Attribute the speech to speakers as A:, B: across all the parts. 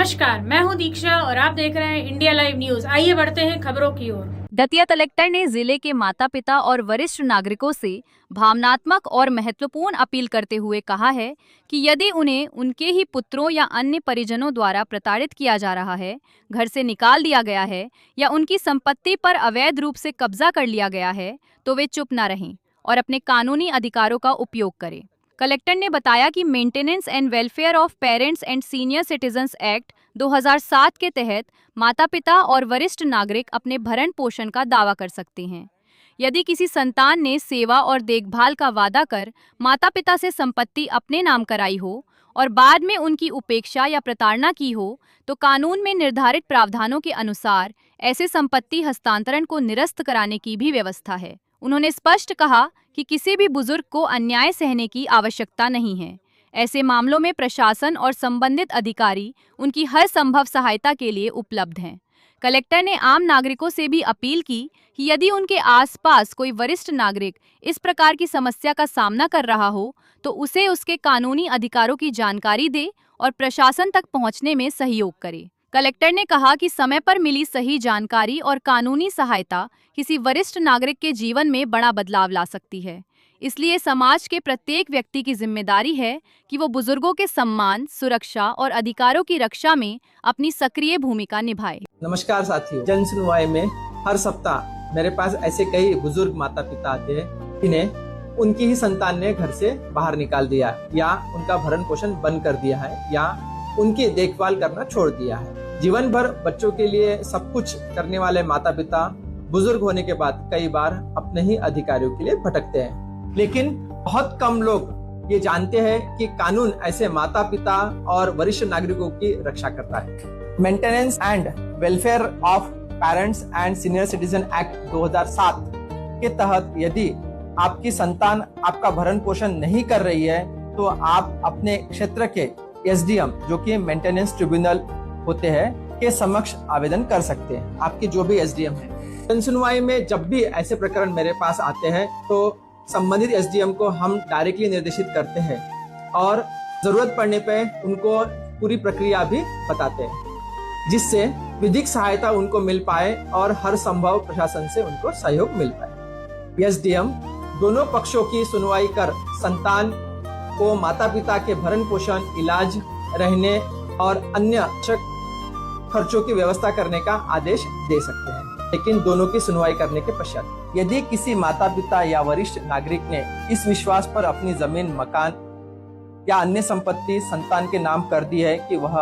A: नमस्कार, मैं हूं दीक्षा और आप देख रहे हैं इंडिया लाइव न्यूज। आइए बढ़ते हैं खबरों की ओर।
B: दतिया कलेक्टर ने जिले के माता पिता और वरिष्ठ नागरिकों से भावनात्मक और महत्वपूर्ण अपील करते हुए कहा है कि यदि उन्हें उनके ही पुत्रों या अन्य परिजनों द्वारा प्रताड़ित किया जा रहा है, घर से निकाल दिया गया है या उनकी संपत्ति पर अवैध रूप से कब्जा कर लिया गया है, तो वे चुप न रहें और अपने कानूनी अधिकारों का उपयोग करें। कलेक्टर ने बताया कि maintenance and welfare of parents and senior citizens act 2007 के तहत माता पिता और वरिष्ठ नागरिक अपने भरण पोषण का दावा कर सकते हैं। यदि किसी संतान ने सेवा और देखभाल का वादा कर माता पिता से संपत्ति अपने नाम कराई हो और बाद में उनकी उपेक्षा या प्रताड़ना की हो, तो कानून में निर्धारित प्रावधानों के अनुसार ऐसे संपत्ति हस्तांतरण को निरस्त कराने की भी व्यवस्था है। उन्होंने स्पष्ट कहा कि किसी भी बुजुर्ग को अन्याय सहने की आवश्यकता नहीं है। ऐसे मामलों में प्रशासन और संबंधित अधिकारी उनकी हर संभव सहायता के लिए उपलब्ध हैं। कलेक्टर ने आम नागरिकों से भी अपील की कि यदि उनके आसपास कोई वरिष्ठ नागरिक इस प्रकार की समस्या का सामना कर रहा हो, तो उसे उसके कानूनी अधिकारों की जानकारी दे और प्रशासन तक पहुंचने में सहयोग करे। कलेक्टर ने कहा कि समय पर मिली सही जानकारी और कानूनी सहायता किसी वरिष्ठ नागरिक के जीवन में बड़ा बदलाव ला सकती है। इसलिए समाज के प्रत्येक व्यक्ति की जिम्मेदारी है कि वो बुजुर्गों के सम्मान, सुरक्षा और अधिकारों की रक्षा में अपनी सक्रिय भूमिका निभाए।
C: नमस्कार साथियों, जन सुनवाई में हर सप्ताह मेरे पास ऐसे कई बुजुर्ग माता पिता आते हैं जिन्हें उनकी ही संतान ने घर से बाहर निकाल दिया या उनका भरण पोषण बंद कर दिया है या उनकी देखभाल करना छोड़ दिया है। जीवन भर बच्चों के लिए सब कुछ करने वाले माता पिता बुजुर्ग होने के बाद कई बार अपने ही अधिकारियों के लिए भटकते हैं, लेकिन बहुत कम लोग ये जानते हैं कि कानून ऐसे माता पिता और वरिष्ठ नागरिकों की रक्षा करता है। Maintenance and welfare of parents and senior citizen act 2007 के तहत यदि आपकी संतान आपका भरण पोषण नहीं कर रही है, तो आप अपने क्षेत्र के एसडीएम, जो कि मेंटेनेंस ट्रिब्यूनल होते हैं, के समक्ष आवेदन कर सकते हैं। आपके जो भी एसडीएम है, जन सुनवाई में जब भी ऐसे प्रकरण मेरे पास आते हैं तो संबंधित एसडीएम को हम डायरेक्टली निर्देशित करते हैं और जरूरत पड़ने पे उनको पूरी प्रक्रिया भी बताते हैं, जिससे विधिक सहायता उनको मिल पाए और हर संभव प्रशासन से उनको सहयोग मिल पाए। एसडीएम दोनों पक्षों की सुनवाई कर संतान को माता पिता के भरण पोषण, इलाज, रहने और अन्य खर्चों की व्यवस्था करने का आदेश दे सकते हैं, लेकिन दोनों की सुनवाई करने के पश्चात। यदि किसी माता पिता या वरिष्ठ नागरिक ने इस विश्वास पर अपनी जमीन, मकान या अन्य संपत्ति संतान के नाम कर दी है कि वह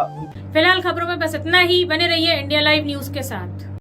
A: फिलहाल खबरों में बस इतना ही। बने रहिए इंडिया लाइव न्यूज के साथ।